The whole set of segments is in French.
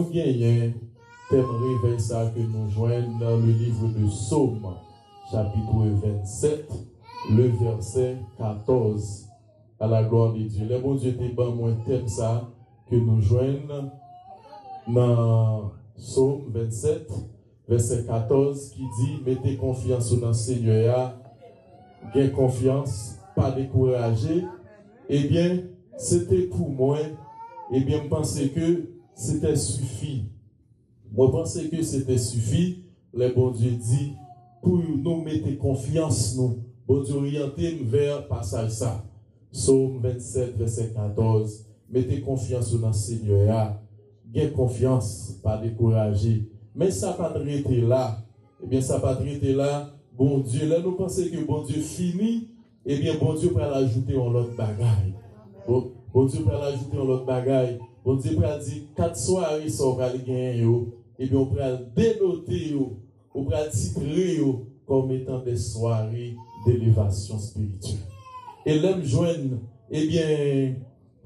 Nous gagnons thème réveil ça que nous joignons dans le livre de Psaume, chapitre 27, le verset 14. À la gloire de Dieu. Le bon Dieu te ban moins thème ça que nous joignons dans Psaume 27, verset 14, qui dit mettez confiance dans le Seigneur, gain confiance, pas découragé. Eh bien, c'était pour moi. Eh bien, je pensais que c'était suffi. Moi, je pensais que c'était suffi. Le bon Dieu dit, pour nous mettre confiance, nous, bon Dieu orienter vers passage ça. Psaume 27, verset 14. Mettez confiance dans le Seigneur. Gain confiance, pas découragé. Mais ça pas traité là. Eh bien, ça pas traité là. Bon Dieu, là, nous pensons que bon Dieu finit. Eh bien, bon Dieu peut l'ajouter en l'autre bagaille. Bon Dieu peut l'ajouter en l'autre bagaille. Bon Dieu peut dire 4 soirées sur le gagner. Et bien, on peut dénoter, on peut titrer comme étant des soirées d'élévation spirituelle. Et l'homme joigne, eh bien,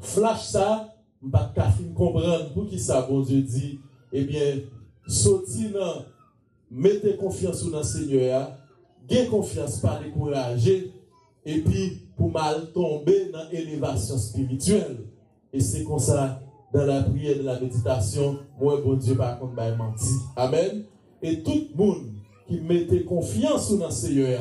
flash ça, je ne peux pas comprendre pour qui ça, bon Dieu dit, eh bien, sorti dans, mettez confiance dans le Seigneur, gain confiance, pas décourager, et puis pour mal tomber dans l'élévation spirituelle. Et c'est comme ça, dans la prière de la méditation, moi, bon Dieu, par contre, bah, menti. Amen. Et tout le monde qui mettait confiance dans le Seigneur,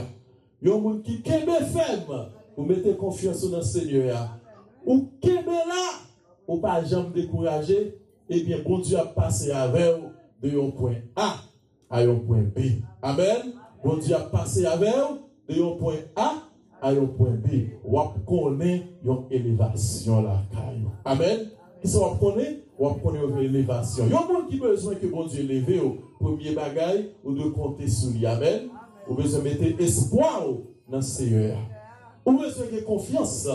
il y a un monde qui kembe ferme, vous mettez confiance dans le Seigneur, ou kembe là, ou pas jamais décourager, eh bien, bon Dieu a passé avec vous de un point A à un point B. Amen. Bon Dieu a passé avec vous de un point A à un point B. Ou connaît une élévation là. Amen. Qui sont connaît ou connaît une élévation. Il y a un monde qui a besoin que bon Dieu lève au premier bagaille ou de compter sur lui. Amen. Ou besoin de mettre espoir dans le Seigneur. Ou besoin de confiance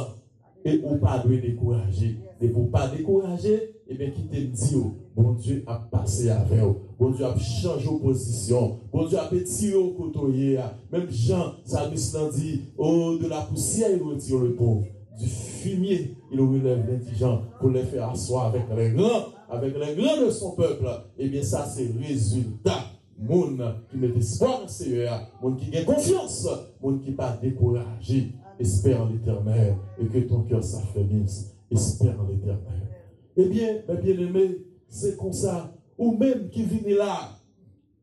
et ou pas de décourager. Et pour pas décourager, et bien qui te dit, bon Dieu a passé avec vous. Bon Dieu a changé de position. Bon Dieu a tiré au côtoyer. Même Jean, ça dit, de la poussière, il retire le pauvre. Du fumier, il relève l'indigent pour les faire asseoir avec les grands de son peuple. Et bien ça, c'est le résultat. Moun qui met espoir dans le Seigneur, moun qui a confiance, moun qui pas découragé, espère en l'Éternel et que ton cœur s'affermisse, espère en l'Éternel. Eh bien, mes bien-aimés, c'est comme ça, ou même qui vient là,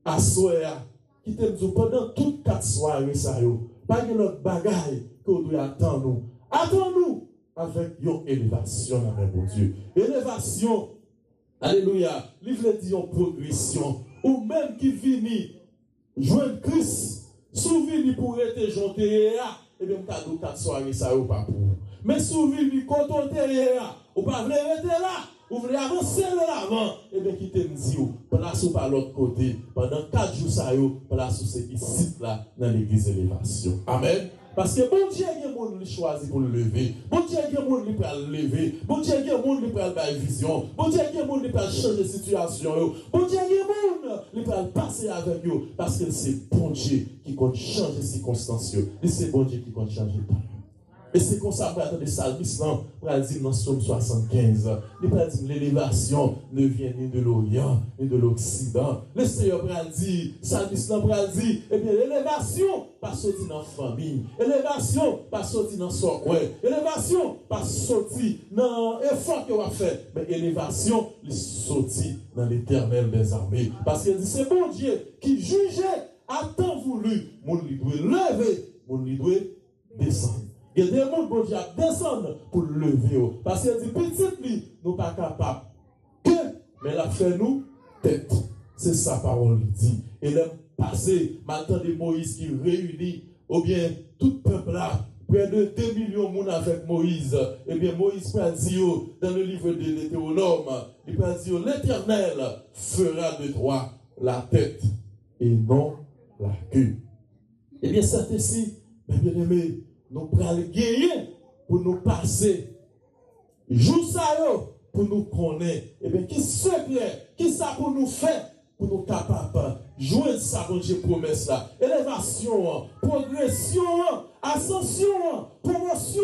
à soir, qui t'aime pendant toutes 4 soirées, ça y est, pas de notre bagaille qu'on doit attendre. Attends-nous avec une élévation, mon bon Dieu. Élévation, alléluia, livre dit en progression, ou même qui finit, joindre Christ, souvenir pour être jonté, et bien, cadeau 4 soirées, ça ou pas pour. Mais souvenir, quand on est là, ou pas voulez rester là, ou voulez avancer de l'avant, et bien, qui te dit, place ou par l'autre côté, pendant 4 jours, ça y est, place ou c'est ici, là, dans l'église élévation. Amen. Parce que bon Dieu, il y a des gens qui choisissent pour le lever. Bon Dieu, il y a des gens qui peuvent le lever. Bon Dieu, il y a des gens qui peuvent avoir une vision. Bon Dieu, il y a des gens qui peuvent changer de situation. Bon Dieu, il y a des gens qui peuvent passer avec eux. Parce que c'est bon Dieu qui compte changer les circonstances. Et c'est bon Dieu qui compte changer le temps. Et c'est comme ça que les salmistes pour dire dans Psaume 75, il va dire l'élévation ne vient ni de l'Orient ni de l'Occident. Le Seigneur va dire, salmiste va dire, eh bien l'élévation pas sortir dans la famille, élévation pas sortir dans son coin, élévation pas sortir dans l'effort qu'on va faire, mais élévation il sortit dans l'Éternel des armées. Parce qu'il dit c'est bon Dieu qui jugeait à temps voulu, mon lui doit lever, mon lui doit descendre. Il y a des gens qui vont descendre pour le lever. Parce qu'il dit, petit lui, nous ne sommes pas capables. Que, mais la fait nous, tête. C'est sa parole dit. Et le passé, maintenant de Moïse qui réunit, ou bien tout peuple là, près de 2 millions de monde avec Moïse. Eh bien, Moïse peut dire dans le livre de l'Hétéronome, il peut dire, l'Éternel fera de toi la tête et non la queue. Eh bien, c'est ici, mes bien-aimés, nous prenons gagner pour nous passer. Joue ça pour nous connaître. Et bien, qui secret, qui ça pour nous faire, pour nous capables jouer ça pour Dieu promesse là. Élévation, progression, ascension, promotion.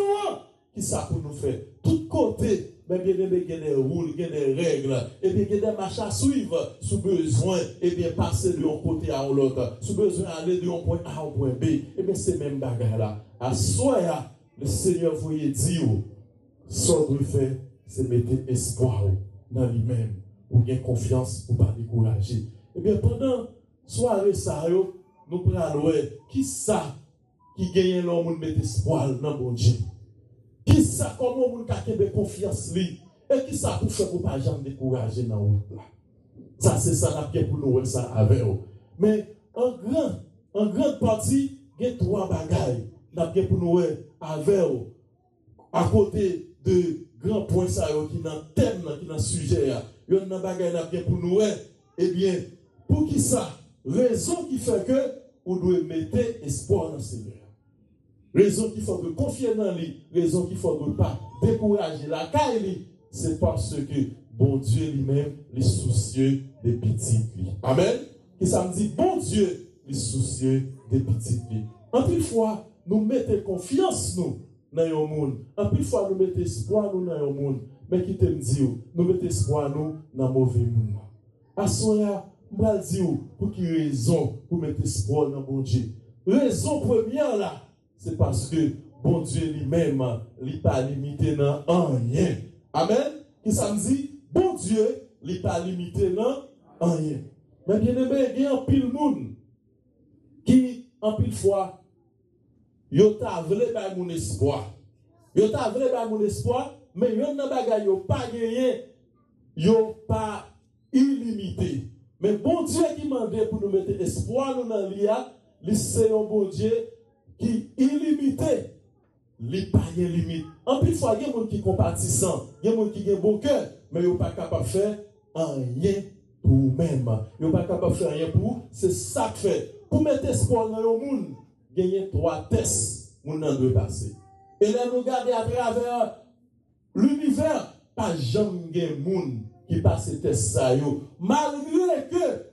Qui ça pour nous faire? Tout côté, mais bien aimé, il y a des rôles, il y a des règles, et bien il y a des marches à suivre, sous besoin, et bien passer de un côté à l'autre, sous besoin d'aller de un point A à un point B, et bien c'est même bagarre là. À soi, le Seigneur vous dire, ce qu'on doit faire, c'est mettre espoir dans lui-même, pour gagner confiance, pour ne pas décourager. Et bien pendant soirée ça, nous prenons qui ça qui gagne l'homme mettre espoir dans mon Dieu. Qui ça comment on a confiance lui et qui ça pour faire pour pas jamais décourager dans route là. Ça c'est ça n'a bien pour nous ça avec eux. Mais en grande partie, il y a trois bagailles n'a bien pour nous avec eux. À côté de grands points ça qui dans thème qui dans sujet, il y a une bagaille n'a bien pour nous eh bien pour qui ça raison qui fait que vous devez mettre espoir dans le Seigneur. Raison qu'il faut de confier dans lui, raison qu'il faut de ne pas décourager la caille, c'est parce que bon Dieu lui-même est soucieux des petits. Amen. Et ça me dit, bon Dieu est soucieux des petits. En plus fois, nous mettons confiance nous dans le monde. En plus fois, nous mettons espoir nous dans le monde. Mais qui te dit, nous mettons espoir nous dans le mauvais monde. À ce moment-là, je vais dire pour quelle raison pour mettre espoir dans bon Dieu. Raison première là, c'est parce que bon Dieu lui-même n'est pas limité dans rien. Amen. Qui ça me dit? Bon Dieu n'est pas limité dans rien. Mais bien aimé, il y a un pile monde qui, en pile fois, yo ta vle ba mon espoir. Yo ta vle ba mon espoir, mais yo nan bagay yo pas gagné, yo pas illimité. Mais bon Dieu qui m'a demandé pour nous mettre espoir dans l'IA, c'est un bon Dieu qui est illimité. Il n'y a pas de limite. En plus, il y a des gens qui sont compatissants, il y a des gens qui ont un bon cœur, mais ils ne sont pas capables de faire rien pour eux-mêmes. Ils ne sont pas capables de faire rien pour eux. C'est ça que fait. Pour mettre espoir dans le monde, il y a 3 tests que nous devons passer. Et là, nous regardons à travers l'univers, pas jamais de monde qui passe ces tests. Malgré que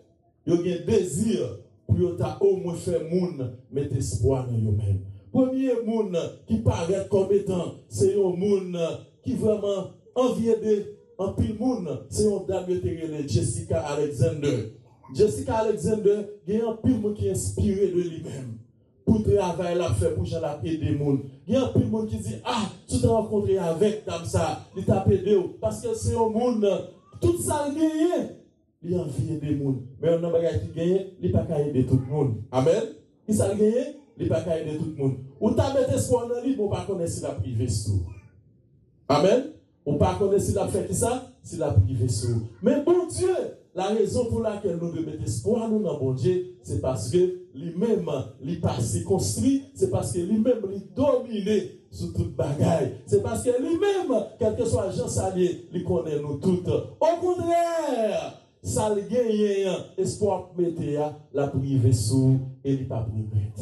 il y a un désir pour au moins faire monde mettre espoir dans eux-mêmes. Premier monde qui paraît comme étant, c'est un monde qui vraiment envie de un pile monde, c'est un dame de Jessica Alexander. Jessica Alexander, il y a un pile monde qui est inspiré de lui-même. Pour travailler la fait, pour j'en aider des monde. Il y a un pile monde qui dit, ah, tu t'es rencontré avec dame ça, il t'a aidé, parce que c'est un monde, tout ça il gagne. Il a envie des monde. Mais on a pas qui gagne, il pas qu'à aider tout le monde. Amen. Qui ça gagne? Il pas qu'à aider tout le monde. Ou t'as mis espoir dans lui, on pas connaître si la privé sous. Amen. On pas connaître si la fait ça, si la privé sous. Mais bon Dieu, la raison pour laquelle nous devons mettre espoir nous dans bon Dieu, c'est parce que lui-même, il pas circonscrit, c'est parce que lui-même, il domine sur toute bagaille. C'est parce que lui-même, quel que soit Jean Salier, il connaît nous toutes. Au contraire, ça le gagne, espoir pour mettre la privé sous et il pas privé.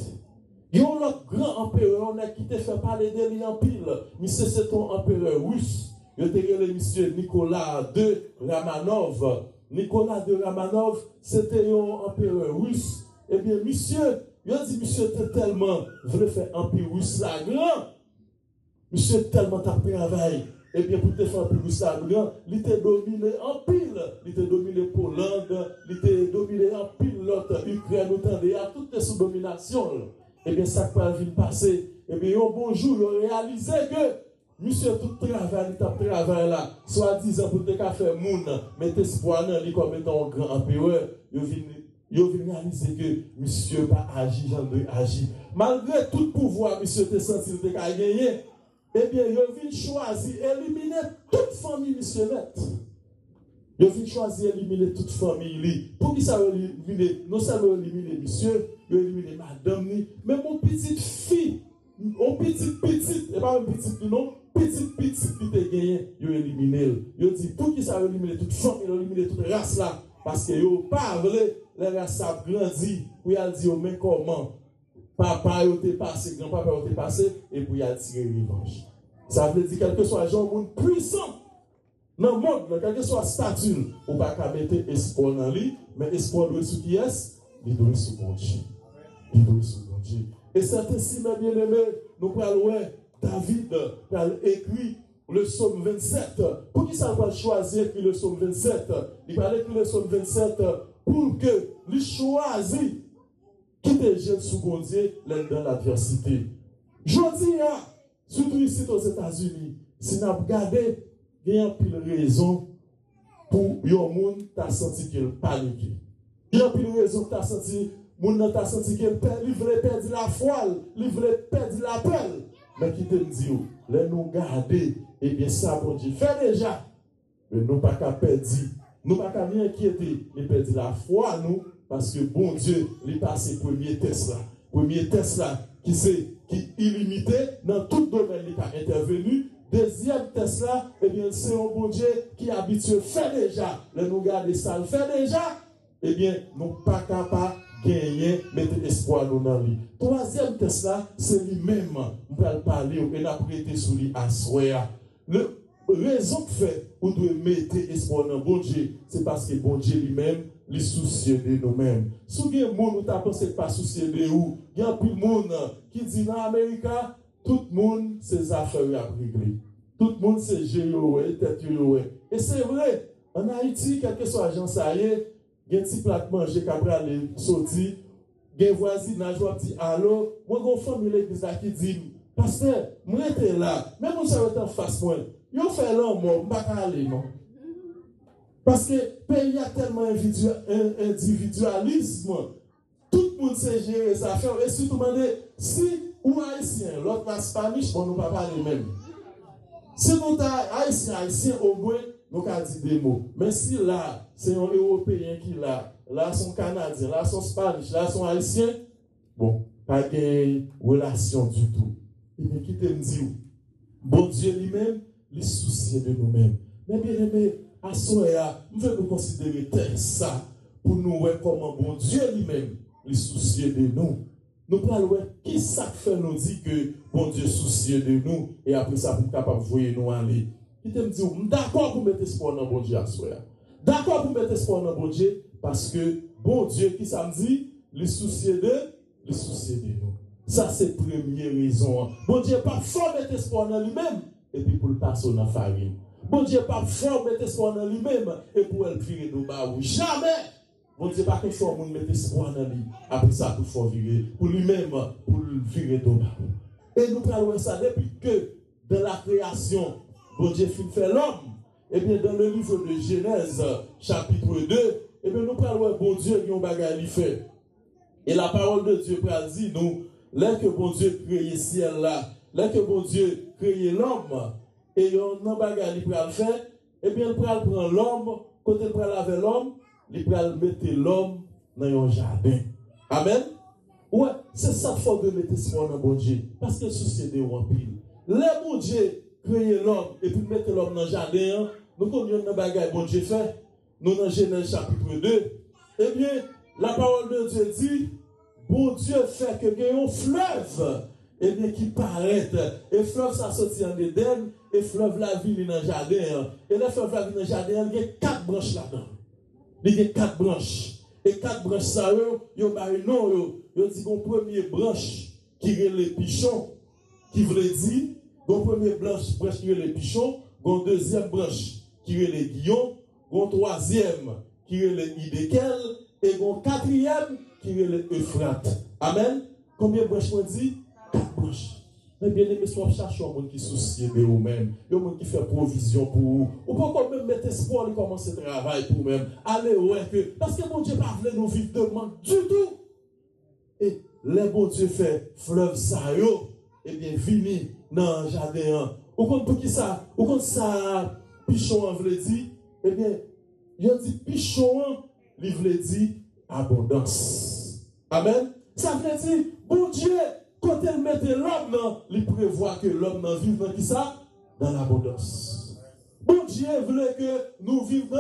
Il y a un grand empereur qui te fait parler de lui en pile. Monsieur, c'est ton empereur russe. Il y a le monsieur Nicolas de Romanov. Nicolas de Romanov, c'était un empereur russe. Eh bien, monsieur, il a dit, monsieur, tellement voulait faire empire russe là grand. Monsieur, tellement t'as travaillé. Eh bien, pour te faire empire russe là grand, il t'a dominé en pile. Il t'a dominé Pologne, il t'a dominé en pile l'autre Ukraine, il a toutes sous domination. Eh bien, ça peut venir passer. Eh bien, un bon jour, il a réalisé que monsieur, tout travail, il travail là, soi-disant pour te faire moun, mettre espoir dans lui comme étant un grand empereur, il vient réaliser que monsieur pas agi, j'en dois agir. Malgré tout pouvoir, monsieur te senti de gagner, eh bien, il vient choisir, éliminer toute famille missionnaire. Il vient choisir éliminer toute famille. Pour qui ça éliminer? Non seulement éliminer monsieur, il éliminer madame, mais mon petite fille, mon petite, et pas une petite, non, petite qui te gagne, il éliminer. Il dit, pour qui ça éliminer toute famille, éliminer toute race là, parce que il pas voulu, les races a grandi, pour y dire, mais comment? Papa, il t'est passé, grand-papa, il t'est passé, et puis il a tiré revanche. Ça veut dire, quel que soit un monde puissant, dans le monde, quel que soit statut, on ne va pas mettre espoir dans lui, mais espoir doit sur qui est? Il doit sur mon Dieu. Il doit sur mon Dieu. Et c'est ainsi, mes bien-aimés, nous parlons, David a écrit le psaume 27. Pour qui ça va choisir écrire le psaume 27? Il va écrire le psaume 27 pour que lui choisisse quitter jeune sous bon Dieu dans l'adversité. Je dis, surtout ici aux États-Unis, si nous regardons, il y a une raison pour les gens qui senti qu'ils paniquent. Il y a une raison pour les gens qui senti qu'ils veulent perdre la foi, ils veulent perdre la paix. Mais qui te dit, les nous garder, et bien ça, bon Dieu, fait déjà. Mais nous pas qu'à perdre, nous pas qu'à bien inquiéter, mais perdre la foi, nous, parce que bon Dieu, il passe le premier test là. Premier test là, qui est illimité, dans tout domaine, il a intervenu. Deuxième test là, eh bien, c'est un bon Dieu qui est habitué, fait déjà. Les nous garder ça, le fait déjà. Eh bien, nous pas capables gagner, mettre espoir dans lui. Troisième test là, c'est lui-même. On peut le parler, et n'a prêté sur lui à soir. Le raison que fait, on doit mettre espoir dans bon Dieu, c'est parce que bon Dieu lui-même, les soucieux de nous-mêmes. Si vous avez des gens qui pensent pas soucieux de vous, il y a plus de monde qui dit dans l'Amérique, tout le monde, ses affaires à régler. Tout le monde, c'est gérer, tête. Et c'est vrai, en Haïti, quel que soit l'agence, ça y est, il y a un petit plat de manger qui a aller sortir, il y a un voisinage qui dit allô, moi, j'ai une famille l'église qui dit, pasteur, moi, j'étais là, même si ça va être en face, moi, ils ont fait l'homme, je ne vais pas aller, non. Parce que le pays a tellement individualisme, tout le monde sait gérer ses affaires, et surtout, si ou haïtien, l'autre va spanish, on ne va pas parler même. Si nous sommes haïtien, au moins, nous avons dit des mots. Mais si là, c'est un Européen qui là sont Canadiens, là sont Spanish, là sont Haïtiens, bon, pas de relation du tout. Et bien, qui te dit, bon Dieu lui-même, les soucis de nous-mêmes. Mais bien aimé, à Soya, nous devons considérer ça pour nous voir comment bon Dieu lui-même, les soucis de nous. Nous parlons qui ça fait nous dire que bon Dieu soucieux de nous et après ça pour capable voyer nous aller. Il te me dit d'accord pour mettre espoir dans bon Dieu à soi. D'accord pour mettre espoir dans bon Dieu parce que bon Dieu qui ça me dit les soucieux de nous. Ça c'est première raison. Bon Dieu pas fort mettre espoir dans lui-même et puis pour le passer dans la farine. Bon Dieu pas fort mettre espoir dans lui-même et pour le virer de bas. Jamais. Bon Dieu, pas que faut mettre espoir dans lui. Après ça, il faut virer pour lui-même, pour le virer de bas. Et nous parlons ça depuis que dans la création, bon Dieu fait l'homme. Et bien dans le livre de Genèse, chapitre 2, et bien nous parlons bon Dieu qui a un bagage il fait. Et la parole de Dieu dit nous, là que bon Dieu crée le ciel là, là que bon Dieu crée l'homme, et il y a un bagage il peut le faire, et bien il peut prendre l'homme, quand il prend avec l'homme, il peut mettre l'homme dans un jardin. Amen. Ouais, c'est ça qu'il faut mettre espoir dans bon Dieu. Parce que la société est remplie. Le bon Dieu crée l'homme et puis mettre l'homme dans le jardin, nous connaissons un bagage bon Dieu fait. Nous dans Genèse chapitre 2. Eh bien, la parole de Dieu dit, bon Dieu fait que il y a un fleuve eh bien, qui paraît. Et fleuve ça sortit en Éden, et fleuve la vie dans le jardin. Et le fleuve la vie dans le jardin, il y a 4 branches là-dedans. Il y a 4 branches. Et 4 branches, ça, il y a un nom, il y a une première branche qui est les pichons, qui veut dire, une première branche qui est les pichons, une deuxième branche qui est les guillons, une troisième qui est les idékel, et une quatrième qui est les Euphrate. Amen. Combien de branches on dit? 4 branches. Mais bien aimé, soit chercher un monde qui soucie de vous-même, un monde qui fait provision pour vous. Ou pas quand même mettre espoir de commencer le travail pour vous-même. Allez, ouais, que. Parce que mon Dieu pas voulu nous vivre de manque du tout. Et le bon Dieu fait fleuve ça, et bien, vini dans le jardin. Ou quand pour qui ça? Ou quand ça, pichon, veut dire, eh bien, il dit pichon, il veut dire abondance. Amen. Ça veut dire, bon Dieu, quand elle mettait l'homme, il prévoit que l'homme vive dans qui ça? Dans l'abondance. Bon Dieu voulait que nous vivions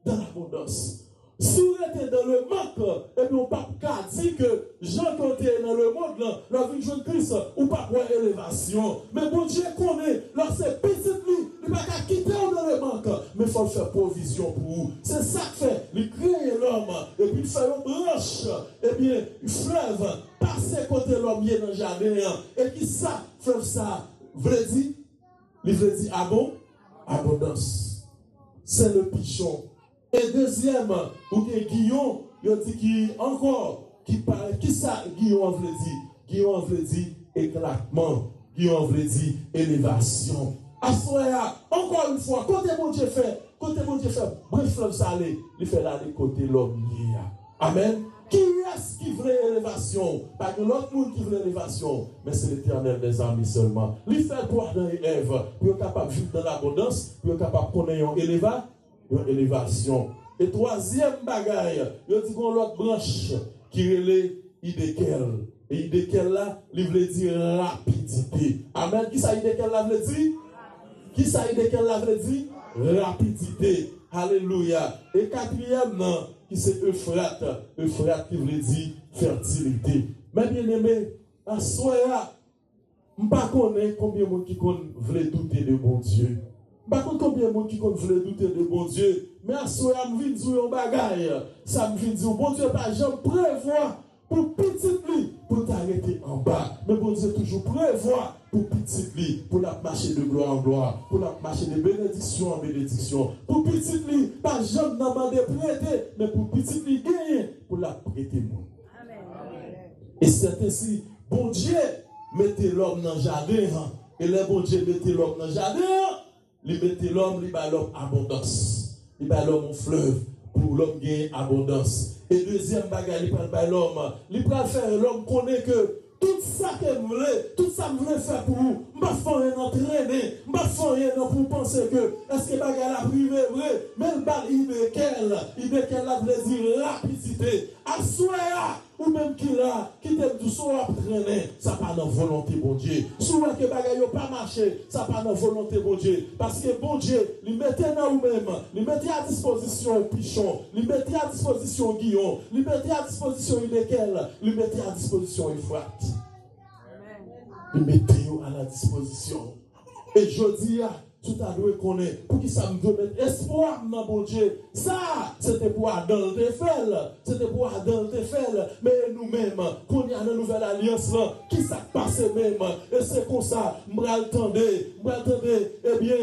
dans l'abondance. Si on était dans le manque, et puis on ne peut pas dire que Jean qui était dans le monde, la vie de Jésus-Christ, ou pas pour élévation. Mais bon Dieu connaît, lorsque c'est petit lui, il ne peut pas quitter dans le manque, mais il faut faire provision pour vous. C'est ça qu'il fait. Il crée l'homme, et puis il fait une branche, et bien, il fleuve, passer côté l'homme dans le jardin, et qui ça, fleuve ça, veut dire Il veut dire abondance. C'est le pichon. Et deuxième, ou bien Guillaume, il dit qui encore, qui ça Guillaume veut dire? Guillaume veut dire éclatement. Guillaume veut dire élévation. Assoya, encore une fois, côté mon Dieu fait, bref, fleuve salé, il fait là de côté l'homme. Amen. Qui est-ce qui veut élévation? Pas que l'autre monde qui veut élévation, mais c'est l'Éternel des armées seulement. Il fait pour Adam et Ève, pour être capable de vivre dans l'abondance, pour être capable de connaître une élévation. Et troisième bagaille, il dit qu'on l'autre branche qui relève idéquel. Et idéquel là, il veut dire rapidité. Amen. Qui ça idéquel là veut dire? Qui ça idéquel là veut dire? Rapidité. Alléluia. Et quatrième, non, qui c'est Euphrate qui veut dire fertilité. Mais bien aimé, à soya, je ne sais pas combien de gens qui veulent douter de bon Dieu. Je ne sais pas combien de gens qui veulent douter de bon Dieu. Mais à soya, je viens dire un bagaille. Ça me vient dire, bon Dieu, pas jamais prévoir pour petit lit, pour t'arrêter en bas. Mais bon Dieu, toujours prévoir pour petit lit, pour la marcher de gloire en gloire, pour la marcher de bénédiction en bénédiction. Pour petit lit, pas jamais demander prêter, mais pour petit lit gagner, pour la prêter moi. Amen. Et c'est ainsi, bon Dieu, mettez l'homme dans le jardin, et le bon Dieu mettez l'homme dans le jardin, il mettez l'homme, il bat l'homme abondance, il bat l'homme en fleuve, pour l'homme gagner abondance. Et deuxième bagage, il parle de l'homme. Il parle faire l'homme connaît que tout ça que je veux faire pour vous, je ne vais pas rien entraîner, je ne vais pas rien pour penser que est-ce que bagage la privé vrai, mais le bal il veut qu'elle a plaisir, rapidité, assoya, ou même qui t'aime tout ça entraîner, ça pas dans volonté bon Dieu. Souvent que bagage n'a pas marché, ça pas dans volonté bon Dieu. Parce que bon Dieu, il mettait dans vous-même, il mettait à disposition Pichon, il mettait à disposition Guillaume, il mettait à disposition Idéquel, il mettait à disposition Euphrate. Il mettait à la disposition. Et je dis, tout à l'heure qu'on est, pour qui ça me donne espoir dans mon Dieu. Ça, c'était pour Adam le Tefel. C'était pour Adam le Tefel. Mais nous-mêmes, qu'on y a une nouvelle alliance là, qui s'est passé même. Et c'est comme ça, m'attendez, eh bien,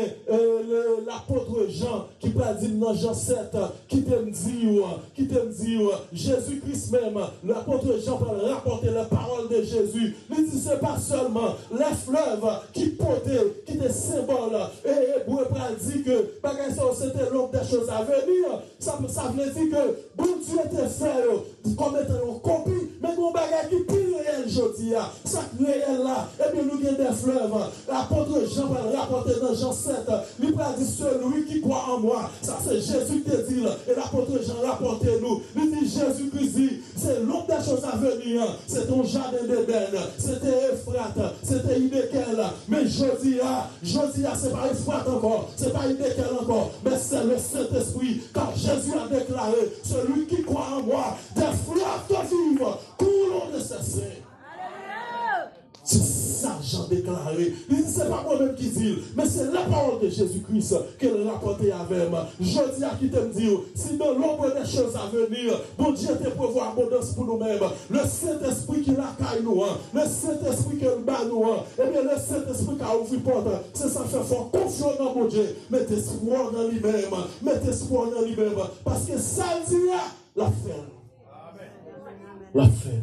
l'apôtre Jean, qui peut dire dans Jean 7, qui t'aime dire, Jésus-Christ même, l'apôtre Jean peut rapporter la parole de Jésus. Il dit, c'est pas seulement les fleuves qui portaient, qui étaient symboles. Et vous pouvez dire que c'était l'homme des choses à venir. Ça veut dire que bon Dieu était fait comme étant une copie, mais mon bagage qui est plus réel aujourd'hui. Ça réel là, et bien nous avons des fleuves. L'apôtre Jean va rapporter dans Jean 7. Il peut dire celui qui croit en moi. Ça c'est Jésus qui dit. Et l'apôtre Jean rapporte nous. Il dit Jésus-Christ dit, c'est l'homme des choses à venir. C'est ton jardin d'Éden. C'était Euphrate. C'était Idéquel. Mais Josia, c'est pas Euphrate encore, c'est pas Idéquel encore, mais c'est le Saint-Esprit, car Jésus a déclaré, celui qui croit en moi, des fleuves de vivre coulent de ses seins. C'est ça, Jean déclaré. Il dit, c'est pas moi-même qui dis, mais c'est la parole de Jésus-Christ qu'elle rapportait avec moi. Je dis à qui t'aime dire, si dans l'ombre des choses à venir, bon Dieu te prévoit abondance pour nous-mêmes. Le Saint-Esprit qui la caille nous, le Saint-Esprit qui le bat nous, eh bien le Saint-Esprit qui a ouvert porte, c'est ça fait fort confiance dans mon Dieu. Mettez espoir dans lui-même, mettez espoir dans lui-même, parce que ça dit la fin. La fin.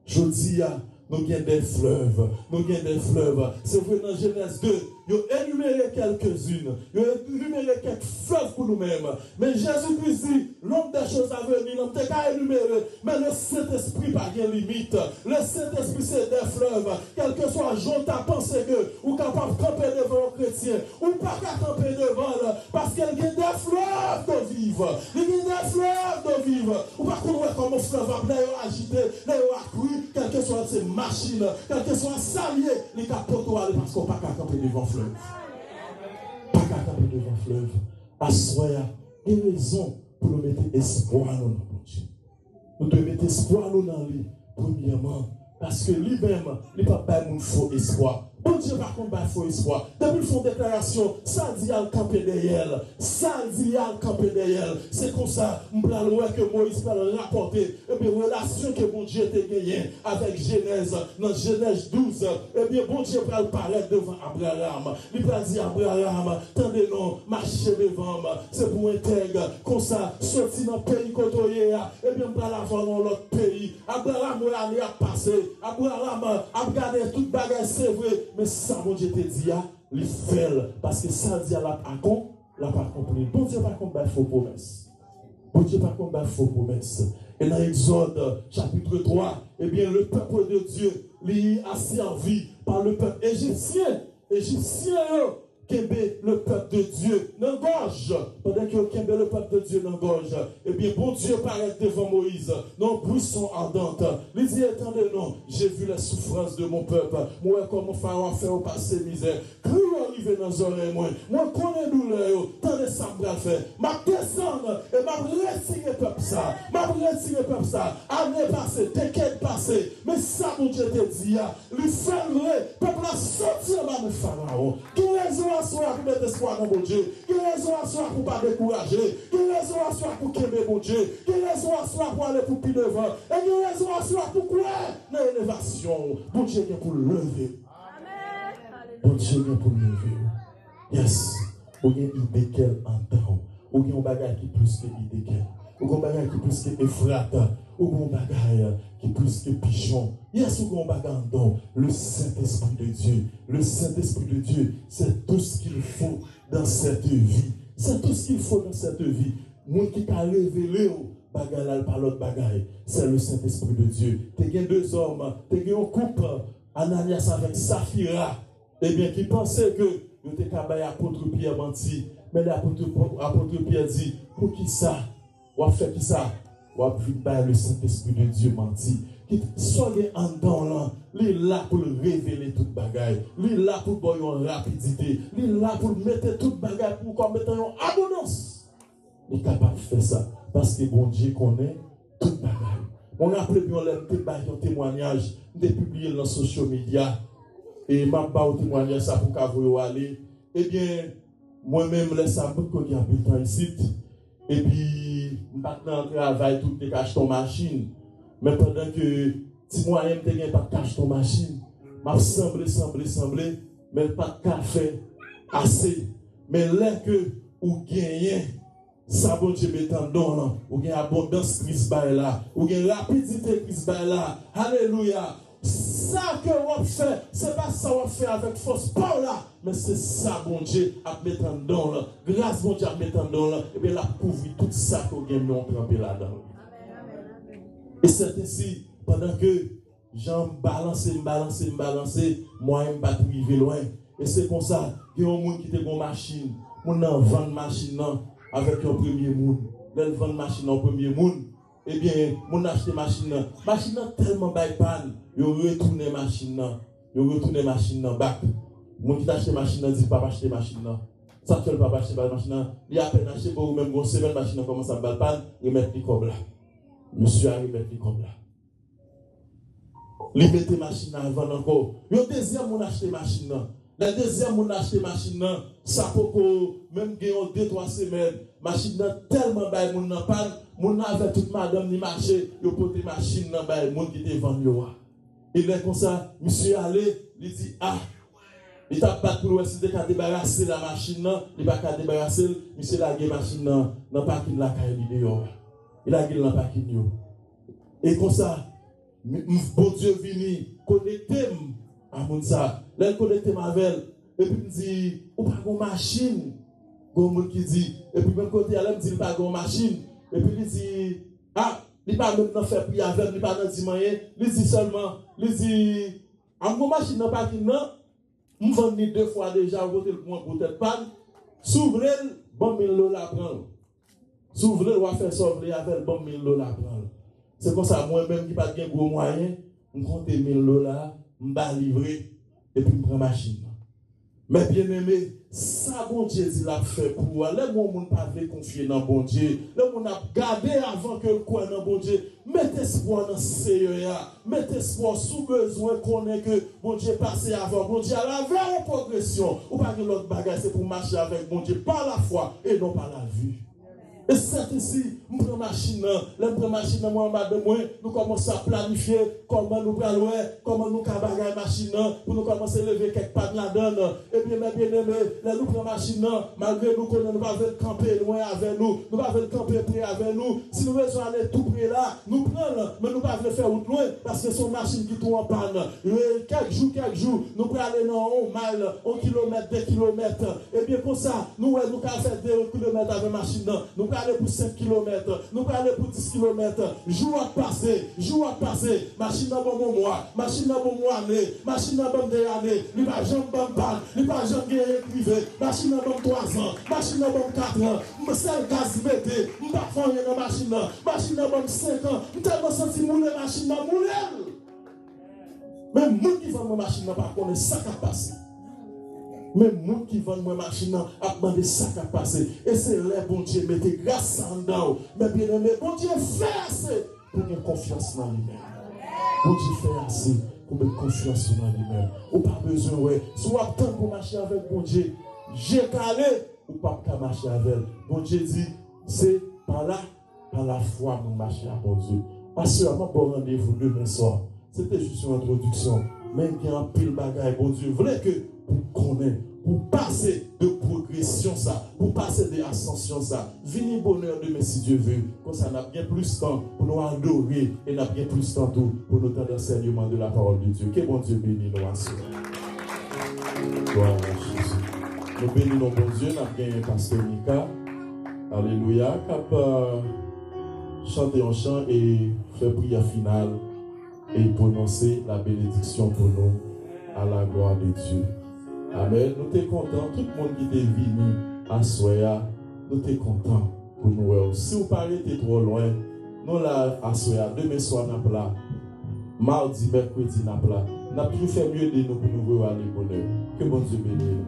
Je dis à nous avons des fleuves. C'est vrai dans Genèse 2, ils ont énuméré quelques-unes. Ils ont énuméré quelques fleuves pour nous-mêmes. Mais Jésus-Christ dit, l'homme des choses à venir, l'homme n'est pas énuméré. Mais le Saint-Esprit n'a pas de limite. Le Saint-Esprit, c'est des fleuves. Quel que soit le jour, tu as pensé que vous êtes capable de camper devant un chrétien, ou pas qu'à camper devant, parce qu'il y a des fleuves de vivre. Il y a des fleuves de vivre. Ou pas qu'on voit comme un fleuve agité, accru, quel que soit ces machines, quel que soit salier, les capotes parce qu'on n'a pas qu'à camper devant fleuve. Pas qu'à camper devant fleuve. Assoya, il y a raison pour nous mettre espoir dans notre Dieu. Nous devons mettre espoir dans lui, premièrement, parce que lui-même, il n'a pas un faux espoir. Bon bon Dieu par contre, il faut espoir. Depuis le fond de déclaration, ça dit à le camper derrière. Ça dit à le camper derrière. C'est comme ça, je vais que Moïse peut rapporter une relation que bon Dieu a gagnée avec Genèse, dans Genèse 12. Eh bien, bon Dieu va paraître devant Abraham. Il va dire Abraham, tendez non, marchez devant moi. C'est pour intègre, comme ça, sortir dans le pays côtoyé. Eh bien, on va l'avoir dans l'autre pays. Abraham, il a passé. Abraham a regardé toute bagarre, c'est vrai. Mais ça, bon Dieu te dit, il fait. Parce que ça dit à la pas compris. Bon Dieu, par contre, il faut promesse. Bon Dieu, par contre, il faut promesse. Et dans Exode, chapitre 3, eh bien, le peuple de Dieu, lui a servi par le peuple égyptien. Kembe le peuple de Dieu dans gorge. Pendant que Kembe le peuple de Dieu dans gorge, eh bien, bon Dieu paraît devant Moïse, dans buisson ardente. Il dit, attendez, non, j'ai vu la souffrance de mon peuple. Moi, comment Pharaon fait au passé misère. Quand arrivé dans les oreilles, moi connais douleur, tant de ça me fait. Ma descendre et m'a retiré le peuple ça. Année passée, décade passée. Mais ça, mon Dieu te dit, lui fait le peuple a sorti de Pharaon. Qui raison à soi pour mettre espoir dans mon Dieu? Qui raison à soi pour ne pas décourager? Qui raison à soi pour qu'aimer mon Dieu? Qui raison à soi pour aller pour plus devant? Et qui raison à soi pour quoi? Dans l'élévation, mon Dieu est pour lever. Bon Dieu est pour lever. Yes. Ou y a une idée qu'elle entend. Ou y a un bagage qui est plus que idée qu'elle. Ou y a un bagage qui est plus que effrate. Ou y a un bagage qui est plus que pigeon. Yes, ou y a un bagage dans le Saint-Esprit de Dieu. Le Saint-Esprit de Dieu, c'est tout ce qu'il faut dans cette vie. C'est tout ce qu'il faut dans cette vie. Moi qui t'a révélé, bagage par l'autre bagage, c'est le Saint-Esprit de Dieu. Tu as deux hommes, tu as un couple, Ananias avec Saphira. Eh bien, qui pensait que vous étiez capable d'apôtre Pierre menti. Mais l'apôtre Pierre dit, pour qui ça? Ou a fait qui ça? Ou a pris le Saint-Esprit de Dieu menti. Qui soit en dedans là, il est là pour révéler toute bagaille. Il est là pour donner une rapidité. Il est là pour mettre toute bagaille pour mettre en abondance. Il est capable de faire ça. Parce que bon Dieu connaît toute bagaille. On a appelé bien un témoignage de publier dans les social media. Et je vais vous témoigner ça pour que vous aller. Eh bien, moi-même, je sais beaucoup qu'il y a un peu de temps ici. Et puis, maintenant, je travaille tout les caches ton machine. Mais pendant que si moi, je n'ai pas de cache ton machine, je semblé, mais pas de café assez. Mais là que vous gagnez, ça bon Dieu m'étend là, vous gagnez abondance Christ là, vous gagnez rapidité Christ là. Alléluia. Ça que vous faites, ce n'est pas ça que vous faites avec force par là, mais c'est ça, bon Dieu, à mettre en dedans là. Grâce, bon Dieu, à mettre en dedans là, et bien, la couvrir tout ça que vous avez trempé là-dedans. Et c'est ainsi, pendant que j'en balance, moi, je ne vais pas arriver loin. Et c'est comme ça, il y a un monde qui a une machine, on a une machine avec un premier monde. Là, vend machine en premier monde. Eh bien, mon acheté machine tellement bail panne, yo retourner machine back. Mon qui acheté machine dit pas acheter machine ça fait pas acheter machine il a peine acheté pour même gon semaine machine commence à bail panne, remettre li comme là. Monsieur a remettre li comme là. Li mette machine avant encore. Yo deuxième mon acheté machine. La deuxième mon acheté machine ça peut même gagner 2-3 semaines. Machine tellement bail mon nan panne. Mon avait toute madame ni marché, yo porter machine nan bay moun qui te vend yo. Il est comme ça, monsieur allé, il dit il t'a pas pour essayer de débarrasser la machine nan, il pas ka débarrasser, monsieur la machine nan parking la caille dehors. Il a gagné dans parking yo. Et comme ça, bon Dieu vini connecter à moun ça. Là connecter avec et puis me dit ou pas gon machine. Gon moun qui dit et puis même côté elle me dit pas gon machine. Et puis il dit, il pas maintenant faire prier avec, il pas dans dit moyen, il dit seulement, il dit, en mon machine dans parking non, me vendre 2 fois déjà, voter le point pour tête panne, s'ouvrir, bon 1000 $ prendre. S'ouvrir, on va faire sauver avec bon 1000 $ prendre. C'est comme ça, moi-même qui pas de gros moyens, je compte 1000 $, je vais livrer, et puis je prends machine. Mais bien aimé, ça bon Dieu dit l'a fait pour vous. Les monde pas veut confier dans bon Dieu. Le monde a gardé avant que le croit dans bon Dieu. Mettez espoir dans Seigneur. Mettez espoir sous besoin qu'on ait que bon Dieu passe avant. Bon Dieu à la vraie progression. Ou pas que l'autre bagage c'est pour marcher avec bon Dieu par la foi et non par la vue. Et c'est ici, je prends machine, moi, madame, nous commençons à planifier comment nous allons, comment nous allons bagager machine, pour nous commencer à lever quelques pas de la donne. Et bien, mes bien-aimés, nous prenons machine, malgré nous connaissons, nous ne pouvons pas camper loin avec nous, nous ne pouvons pas camper près avec nous. Si nous voulons aller tout près là, nous prenons, mais nous ne pouvons pas faire route loin, parce que c'est une machine qui tourne en panne. Quelques jours, nous pouvons aller dans 1 mile, 1 kilomètre, 2 kilomètres. Et bien, comme ça, nous pouvons faire 2 kilomètres avec machine. Nous pouvons aller pour 5 km, nous pouvons aller pour 10 km. Jour à passer, machine à bon mois, machine à bon mois, machine à bon des années, il va jamais bon panne, il va jamais privé, machine à bon 3 ans, machine à bon 4 ans, seul gaz mété, il va faire rien dans la machine à bon 5 ans, il tellement senti mouler machine à mouler. Même nous qui vendent ma machine n'a pas connaître ça qui a passé. Même nous qui vendons ma machine a demandé ça qui a passé. Et c'est là, bon Dieu, mettez grâce en dedans. Mais bien aimé, bon Dieu fait assez pour avoir confiance dans lui-même. Bon Dieu fait assez pour mettre confiance dans lui-même. Ou pas besoin, ouais. Soit temps pour marcher avec bon Dieu, j'ai calé, ou pas qu'à marcher avec elle. Bon Dieu dit, c'est par là, par la foi, nous marcher à bon Dieu. Assurément, pour rendez-vous demain soir. C'était juste une introduction. Mais il y a un pile bagaille, bon Dieu voulait que pour connaître, pour passer de progression ça, pour passer de ascension ça, venir bonheur demain si Dieu veut, comme ça n'a bien plus de temps pour nous adorer et n'a bien plus de temps pour nous tendre l'enseignement de la parole de Dieu. Que bon Dieu bénisse nous assurer. Gloire à Jésus. Nous bénissons bon Dieu, nous avons gagné Pasteur Mika. Alléluia, capable chanter en chant et faire prière finale et prononcer la bénédiction pour nous à la gloire de Dieu. Amen. Nous sommes contents. Tout le monde qui est venu à Soya, nous sommes contents pour nous. Si vous parlez trop loin, nous là à Soya, demain soir, nous là. Mardi, mercredi, nous là. Nous avons toujours fait mieux de nous pour nous voir aller bonheur. Que bon Dieu bénisse.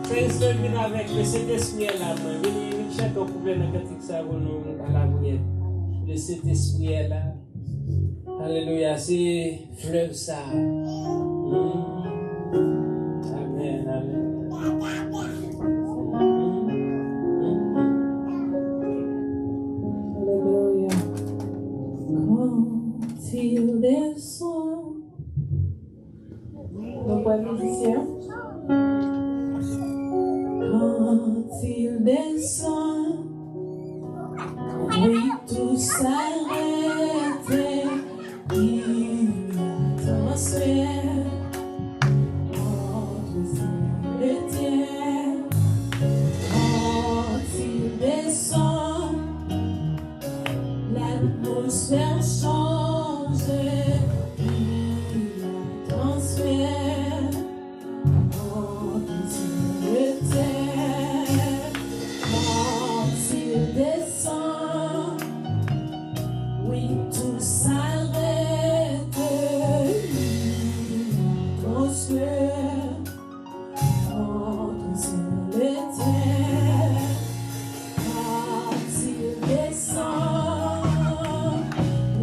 C'est ce qui vient avec le Saint-Esprit là. Venez chercher un problème dans le ça pour nous à la prière. Le Saint-Esprit là. Alléluia, c'est fleuve ça. Amen, amen. Alléluia. Quand il descend, nos points musiciens. Quand il descend, oui, tout s'arrête. L'atmosphère entre les terres, quand il descend, l'atmosphère change, il la transfère entre les terres, quand il descend, oui, tout s'arrête.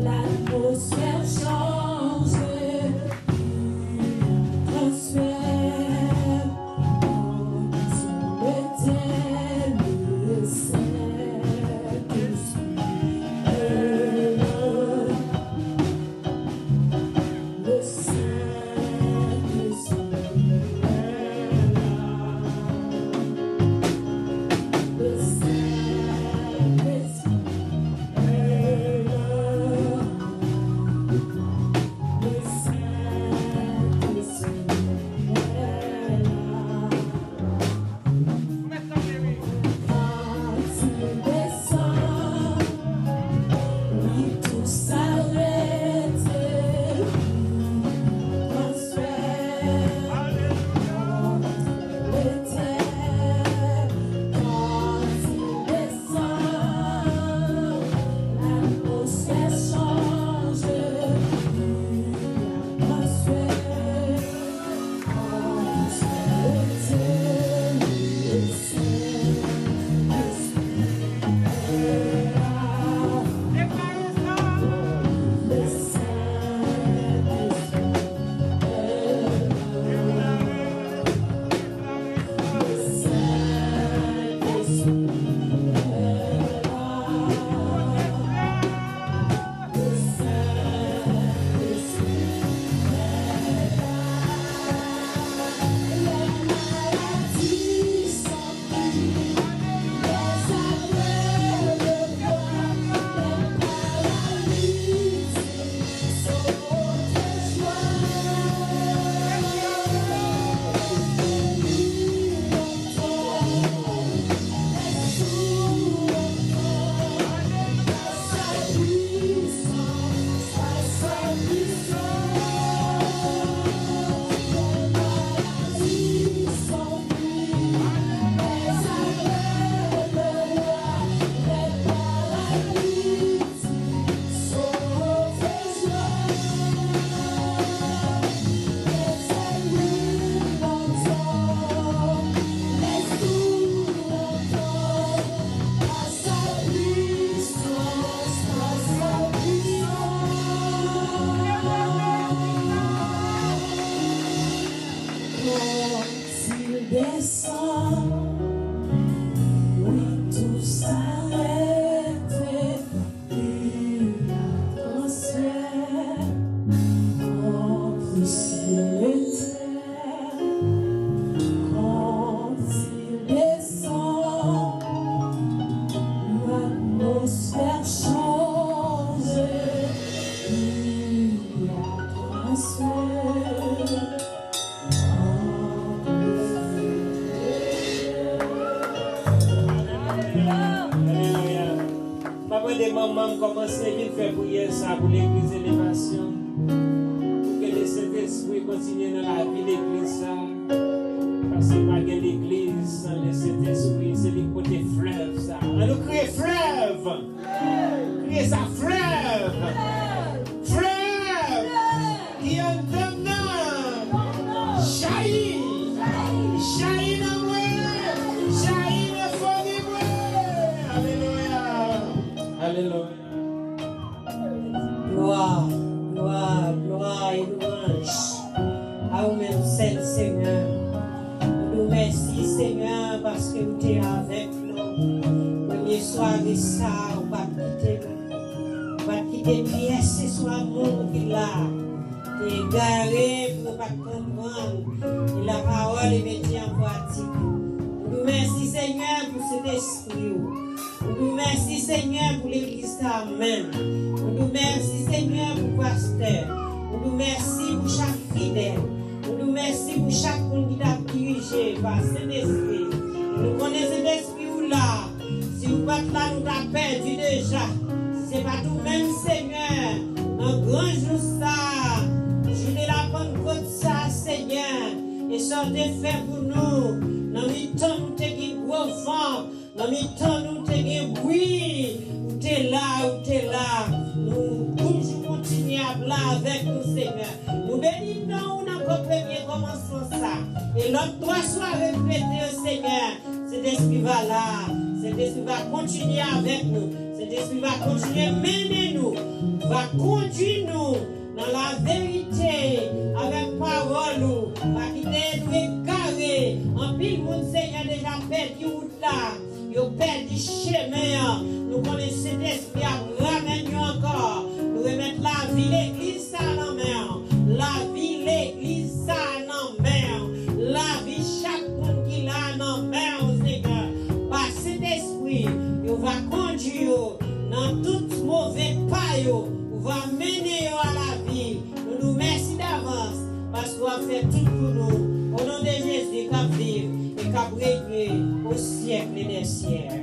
L'atmosphère change. faire changer. Il y a transfert. Papa des mamans commencez vite faire prier ça pour l'église élévation. Pour que le Saint-Esprit continue dans la vie de l'église ça. Parce que pas de l'église sans le Saint-Esprit, c'est lui côté fleuve ça. On nous crie fleuve. Criez ça fleuve. Fleuve. Qui en dedans. Jaillit. Jaillit dans moi. Jaillit dans fond de moi. Alléluia. Alléluia. Gloire, gloire, gloire et louange à vous-même, Seigneur. Nous merci, Seigneur, parce que vous êtes avec nous. Premier soir de ça, on va quitter nous. On va quitter pièce, ce soit amour qu'il a. T'es garé pour ne pas comprendre. Et la parole est métier en pratique. Nous merci, Seigneur, pour cet esprit. Nous merci, Seigneur, pour l'église même. Nous merci, Seigneur, pour le pasteur. Nous merci pour chaque fidèle. Nous merci pour chaque monde qui t'a dirigé par cet esprit. Nous connaissons cet esprit là. Si vous n'êtes pas là, nous t'avons perdu déjà. Ce n'est pas tout même, Seigneur. Dans grand jour ça, journée la Pentecôte ça, Seigneur. Et sortez faire pour nous. Dans le temps, nous t'avons gros vent. Dans le temps, nous t'avons bruit. Où t'es là. Nous toujours continuer à parler avec nous, Seigneur. Nous bénissons notre premier commencement ça. Et l'autre 3 soirs répéter au Seigneur. Cet esprit va là. Cet esprit va continuer avec nous. Cet esprit va continuer à mener nous. Va conduire nous dans la vérité. Avec parole. Va quitter nous égarer. En pile, mon Seigneur déjà perdu route là. Yo perdu chemin. Nous connaissons cet esprit à ramener encore. Nous remettre la vie, l'église ça en main. La vie, l'église ça en main. La vie, chaque monde qui l'a en main, Seigneur. Par cet esprit, il va conduire dans tout mauvais pas. Il va mener à la vie. Nous nous remercions d'avance parce qu'on a fait tout pour nous. Au nom de Jésus, qu'à vivre et qu'à régner au siècle des siècles.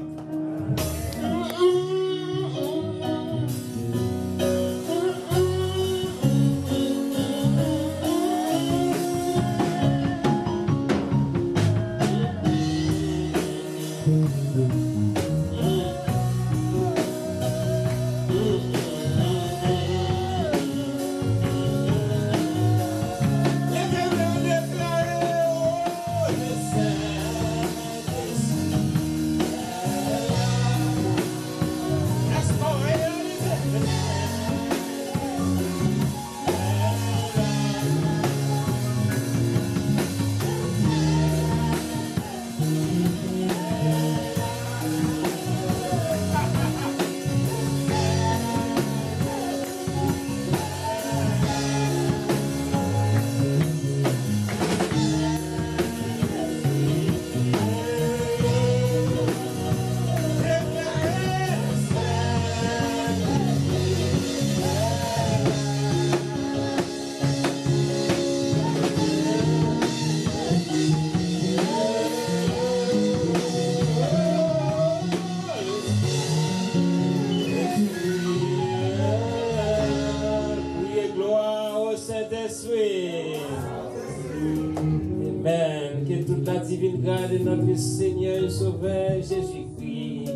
Amen. Que toute la divine grâce de notre Seigneur et Sauveur Jésus-Christ,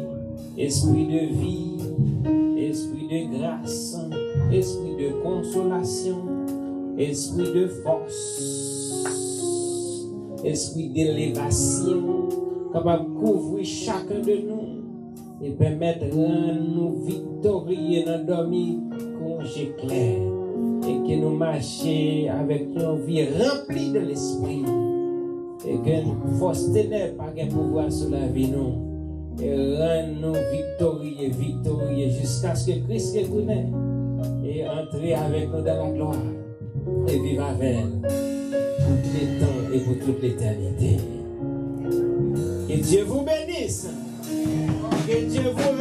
esprit de vie, esprit de grâce, esprit de consolation, esprit de force, esprit d'élévation, capable de couvrir chacun de nous et permettre de nous victorieux dans dormir congé clair et que nous marchions avec une vie remplie de l'esprit et que une force ténèbre pas de pouvoir sur la vie nous et rendre nous victorieux jusqu'à ce que Christ reconnaisse et entre avec nous dans la gloire et vivre avec elle pour tous les temps et pour toute l'éternité. Que Dieu vous bénisse. Que Dieu vous